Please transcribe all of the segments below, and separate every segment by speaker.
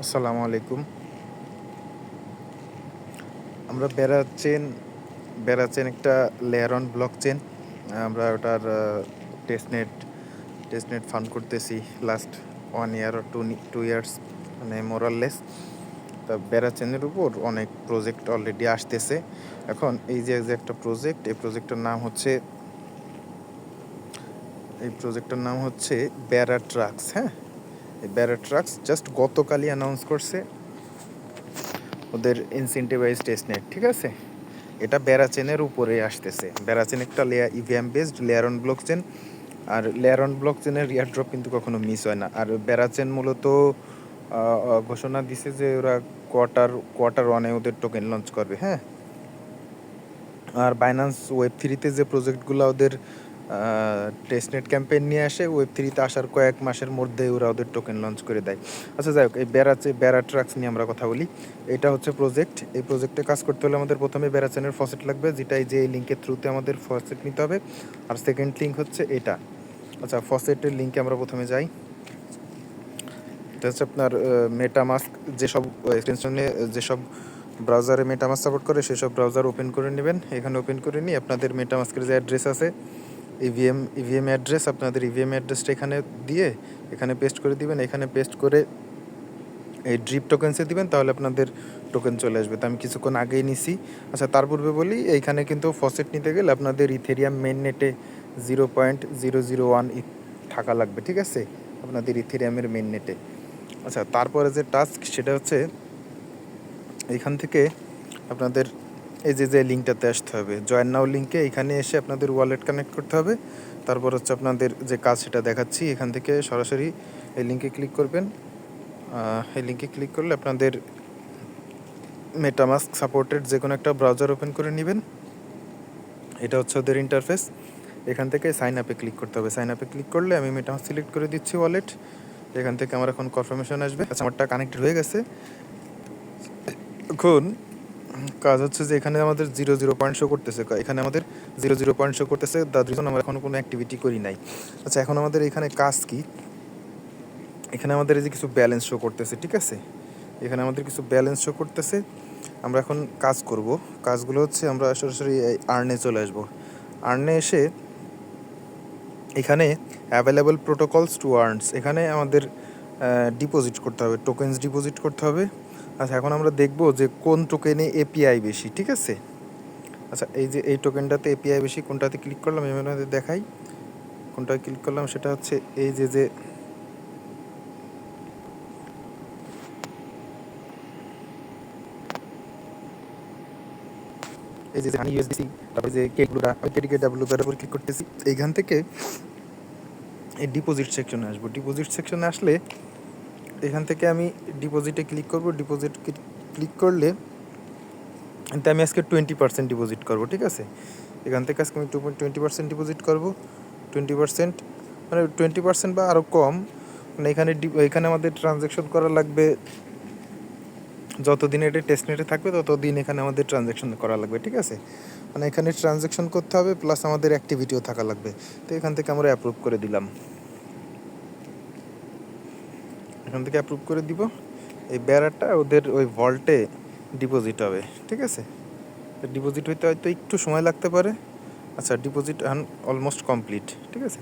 Speaker 1: আসসালামু আলাইকুম। আমরা বেড়াচ্ছেন একটা লেয়ার অন ব্লক চেন। আমরা ওটার টেস্টনেট ফান্ড করতেছি লাস্ট 1 ইয়ার or 2 ইয়ার্স, মানে মোরাললেস। তা বেড়াচ্ছেনের উপর অনেক প্রজেক্ট অলরেডি আসতেছে। এখন এই যে একটা প্রজেক্ট, এই প্রজেক্টটার নাম হচ্ছে বেড়া ট্রাকস। হ্যাঁ, এই বেড়া ট্রাকস জাস্ট গতকালই অ্যানাউন্স করছে ওদের ইনসেন্টিভাইজ টেস্টনেট, ঠিক আছে? এটা বেড়াচেনের উপরে আসতেছে। বেড়াচেন একটা EVM based layer on block chain, আর লেয়ার অন ব্লক চেনের এয়ারড্রপ কিন্তু কখনো মিস হয় না। আর বেড়াচেন মূলত ঘোষণা দিছে যে ওরা কোয়ার্টার ওয়ানে ওদের টোকেন লঞ্চ করবে। হ্যাঁ, আর বাইন্যান্স ওয়েব 3-তে যে প্রজেক্টগুলো ওদের টেস্টনেট ক্যাম্পেইন নিয়ে আসে, ওয়েব 3-তে আসার কয়েক মাসের মধ্যে ওরা ওদের টোকেন লঞ্চ করে দেয়। আচ্ছা, যাই হোক, এই বেড়া ট্রাক্স নিয়ে আমরা কথা বলি। এটা হচ্ছে প্রজেক্ট। এই প্রজেক্টে কাজ করতে হলে আমাদের প্রথমে বেড়াচেনের ফসেট লাগবে, যেটা এই যে এই লিঙ্কের থ্রুতে আমাদের ফসেট নিতে হবে। আর সেকেন্ড লিঙ্ক হচ্ছে এটা। আচ্ছা, ফসেটের লিঙ্কে আমরা প্রথমে যাই। এটা হচ্ছে আপনার মেটামাস্ক, যেসব এক্সটেনশনে যেসব ব্রাউজারে মেটামাস্ক সাপোর্ট করে সেসব ব্রাউজার ওপেন করে নেবেন। এখানে ওপেন করে নিয়ে আপনাদের মেটামাস্কের যে অ্যাড্রেস আছে, ইভিএম অ্যাড্রেস, আপনাদের ইভিএম অ্যাড্রেসটা এখানে দিয়ে এখানে পেস্ট করে দিবেন। এখানে পেস্ট করে এই ড্রিপ টোকেন্সে দিবেন, তাহলে আপনাদের টোকেন চলে আসবে। তো আমি কিছুক্ষণ আগেই নিছি। আচ্ছা, তার পূর্বে বলি, এইখানে কিন্তু ফসেট নিতে গেলে আপনাদের ইথেরিয়াম মেইন নেটে 0.001 থাকা লাগবে, ঠিক আছে? আপনাদের ইথেরিয়ামের মেইন নেটে। আচ্ছা, তারপরে যে টাস্ক সেটা হচ্ছে এইখান থেকে আপনাদের এই যে লিঙ্কটাতে আসতে হবে, জয়েন নাও লিঙ্কে। এখানে এসে আপনাদের ওয়ালেট কানেক্ট করতে হবে। তারপর হচ্ছে আপনাদের যে কাজ সেটা দেখাচ্ছি। এখান থেকে সরাসরি এই লিঙ্কে ক্লিক করবেন। এই লিঙ্কে ক্লিক করলে আপনাদের মেটামাস্ক সাপোর্টেড যে কোনো একটা ব্রাউজার ওপেন করে নেবেন। এটা হচ্ছে ওদের ইন্টারফেস। এখান থেকে সাইন আপে ক্লিক করতে হবে। সাইন আপে ক্লিক করলে আমি মেটামাস্ক সিলেক্ট করে দিচ্ছি ওয়ালেট। এখান থেকে আমার এখন কনফার্মেশন আসবে। আচ্ছা, আমারটা কানেক্টেড হয়ে গেছে। এখন কাজ হচ্ছে যে এখানে আমাদের 0 শো করতেছে। এখানে আমাদের 0 শো করতেছে, তার রিজন আমরা এখনও কোনো অ্যাক্টিভিটি করি নাই। আচ্ছা, এখন আমাদের এখানে কাজ কি? এখানে আমাদের এই যে কিছু ব্যালেন্স শো করতেছে, ঠিক আছে? এখানে আমাদের কিছু ব্যালেন্স শো করতেছে। আমরা এখন কাজ করব। কাজগুলো হচ্ছে আমরা সরাসরি আর্নে চলে আসবো। আর্নে এসে এখানে অ্যাভেলেবল প্রোটোকলস টু আর্নস, এখানে আমাদের ডিপোজিট করতে হবে, টোকেন্স ডিপোজিট করতে হবে। আচ্ছা, এখন আমরা দেখব যে কোন টোকেনে এপিআই বেশি, ঠিক আছে? আচ্ছা, এই যে এই টোকেনটাতে এপিআই বেশি, কোনটাতে ক্লিক করলাম এর মধ্যে দেখাই। কোনটায় ক্লিক করলাম সেটা হচ্ছে এই যে হানি ইউএসডিসি, তারপরে যে কেডিকে ডাব্লিউটার উপর ক্লিক করতেছি। এইখান থেকে এই ডিপোজিট সেকশনে আসবো। ডিপোজিট সেকশনে আসলে এখান থেকে আমি ডিপোজিটে ক্লিক করব। ডিপোজিট ক্লিক করলে কিন্তু আমি আজকে 20% ডিপোজিট করবো, ঠিক আছে? এখান থেকে আজকে আমি 20% ডিপোজিট করবো। 20% মানে 20% বা আরও কম। মানে এখানে আমাদের ট্রানজ্যাকশন করা লাগবে, যতদিন এটা টেস্টনেটে থাকবে ততদিন এখানে আমাদের ট্রানজ্যাকশন করা লাগবে, ঠিক আছে? মানে এখানে ট্রানজ্যাকশন করতে হবে, প্লাস আমাদের অ্যাক্টিভিটিও থাকা লাগবে। তো এখান থেকে আমরা অ্যাপ্রুভ করে দিলাম। এখান থেকে অ্যাপ্রুভ করে দিব। এই ব্যারারটা ওদের ওই ভল্টে ডিপোজিট হবে, ঠিক আছে? ডিপোজিট হইতে হয়তো একটু সময় লাগতে পারে। আচ্ছা, ডিপোজিট অলমোস্ট কমপ্লিট, ঠিক আছে?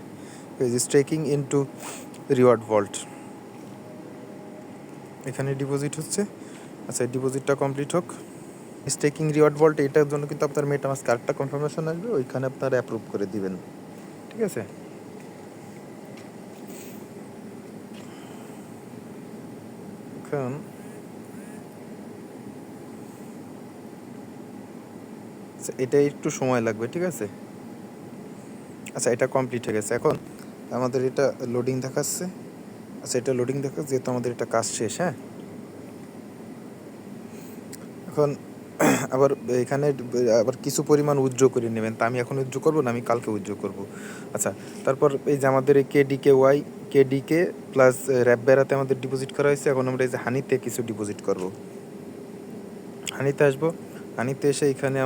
Speaker 1: এই যে স্টেকিং ইনটু রিওয়ার্ড ভল্ট, এখানে ডিপোজিট হচ্ছে। আচ্ছা, ডিপোজিটটা কমপ্লিট হোক। স্টেকিং রিওয়ার্ড ভল্ট, এটার জন্য কিন্তু আপনার মেটামাস্ক আরেকটা কনফার্মেশন আসবে, ওইখানে আপনারা অ্যাপ্রুভ করে দিবেন, ঠিক আছে? এখন এটা একটু সময় লাগবে, ঠিক আছে? আচ্ছা, এটা কমপ্লিট হয়ে গেছে। এখন আমাদের এটা লোডিং দেখাচ্ছে। আচ্ছা, এটা লোডিং দেখাচ্ছে, যেহেতু আমাদের এটা কাজ শেষ। হ্যাঁ, এখন আবার এখানে আবার কিছু পরিমাণ উইথড্র করে নেবেন। তা আমি এখন উইথড্র করবো না, আমি কালকে উইথড্র করবো। আচ্ছা, তারপর এই যে আমাদের এই কেডিকে প্লাস র্যাপ বেড়াতে আমাদের ডিপোজিট করা হয়েছে। এখন আমরা এই যে হানিতে কিছু ডিপোজিট করব। হানিতে আসবো। হানিতে এসে এখানে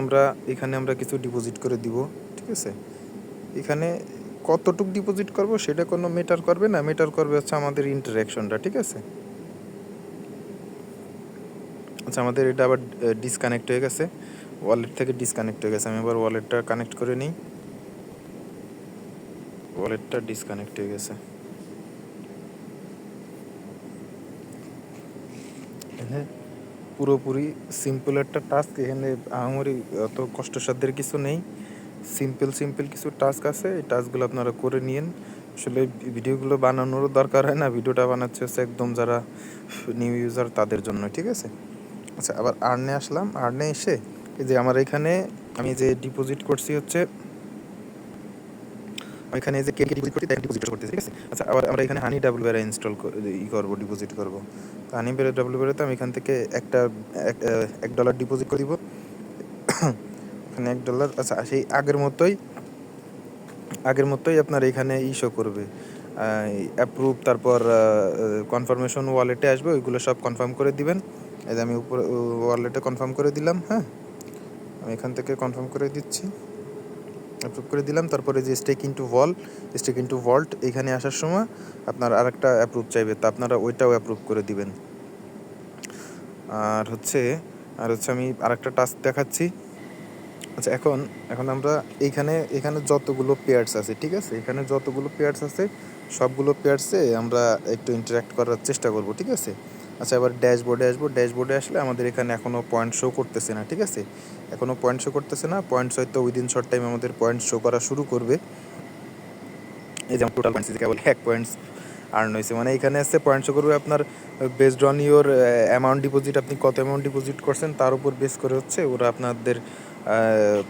Speaker 1: আমরা কিছু ডিপোজিট করে দিব, ঠিক আছে? এখানে কতটুক ডিপোজিট করব সেটা কোনো ম্যাটার করবে না, ম্যাটার করবে হচ্ছে আমাদের ইন্টারঅ্যাকশনটা, ঠিক আছে? আচ্ছা, আমাদের এটা আবার ডিসকানেক্ট হয়ে গেছে, ওয়ালেট থেকে ডিসকানেক্ট হয়ে গেছে। আমি আবার ওয়ালেটটা কানেক্ট করে নিই। ওয়ালেটটা ডিসকানেক্ট হয়ে গেছে। হ্যাঁ, পুরোপুরি সিম্পল একটা টাস্ক। এখানে আহামরি অত কষ্টসাধ্যের কিছু নেই, সিম্পল কিছু টাস্ক আছে। এই টাস্কগুলো আপনারা করে নিন। আসলে ভিডিওগুলো বানানোরও দরকার হয় না, ভিডিওটা বানাচ্ছে হচ্ছে একদম যারা নিউ ইউজার তাদের জন্য, ঠিক আছে। আচ্ছা, আবার আর্নে আসলাম। আর্নে এসে এই যে আমার এখানে আমি যে ডিপোজিট করছি হচ্ছে, এখানে যে কে ডিপোজিট করছি তাই ডিপোজিট করতেছি, ঠিক আছে। আচ্ছা, আবার আমরা এখানে হানি ডাবল বেরা ইনস্টল করবো, ডিপোজিট করবো। তো হানি বেরা ডাবল বেরাতে আমি এখান থেকে $1 ডিপোজিট করে দিব। এখানে $1। আচ্ছা, সেই আগের মতোই আপনার এখানে শো করবে অ্যাপ্রুভ, তারপর কনফার্মেশন ওয়ালেটে আসবে, ওইগুলো সব কনফার্ম করে দিবেন। এই যে আমি উপরে ওয়ালেটে কনফার্ম করে দিলাম। হ্যাঁ, আমি এখান থেকে কনফার্ম করে দিচ্ছি, অ্যাপ্রুভ করে দিলাম। তারপরে যে স্টেক ইনটু ভল্ট এখানে আসার সময় আপনার আরেকটা অ্যাপ্রুভ চাইবে, তা আপনারা ওইটাও অ্যাপ্রুভ করে দিবেন। আর হচ্ছে আমি আরেকটা টাস্ক দেখাচ্ছি। আচ্ছা, এখন আমরা এখানে যতগুলো পেয়ার্স আছে, ঠিক আছে, এখানে যতগুলো পেয়ার্স আছে সবগুলো পেয়ার্সে আমরা একটু ইন্টারাক্ট করার চেষ্টা করব, ঠিক আছে। আচ্ছা, এবার ড্যাশবোর্ডে আসবো। ড্যাশবোর্ডে আসলে আমাদের এখানে এখনও পয়েন্ট শো করতেছে না, ঠিক আছে। এখনও পয়েন্ট শো করতেছে না। পয়েন্টস হয়তো উইদিন শর্ট টাইম আমাদের পয়েন্ট শো করা শুরু করবে। এই যে আমার টোটাল পয়েন্টস কেবল 1 পয়েন্টস আর্ন হয়েছে, মানে এখানে আসছে পয়েন্ট শো করবে আপনার based on your amount deposit, আপনি কত অ্যামাউন্ট ডিপোজিট করছেন তার উপর বেস করে হচ্ছে ওরা আপনাদের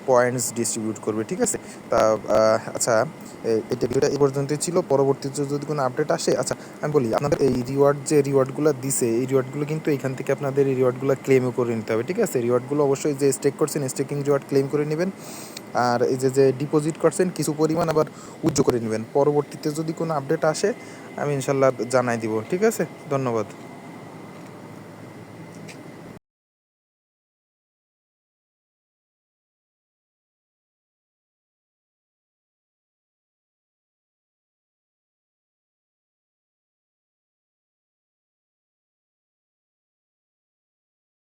Speaker 1: পয়েন্টস ডিস্ট্রিবিউট করবে, ঠিক আছে। তা আচ্ছা, এটা ভিডিওটা এই পর্যন্তই ছিল। পরবর্তীতে যদি কোনো আপডেট আসে, আচ্ছা আমি বলি আপনাদের এই রিওয়ার্ডগুলো দিছে, এই রিওয়ার্ডগুলো কিন্তু এখান থেকে আপনাদের এই রিওয়ার্ডগুলো ক্লেমও করে নিতে হবে, ঠিক আছে। রিওয়ার্ডগুলো অবশ্যই যে স্টেক করছেন স্টেকিং রিওয়ার্ড ক্লেম করে নেবেন। আর এই যে ডিপোজিট করছেন কিছু পরিমাণ আবার উজ্জ্ব করে নেবেন। পরবর্তীতে যদি কোনো আপডেট আসে আমি ইনশাল্লাহ জানাই দিব, ঠিক আছে। ধন্যবাদ।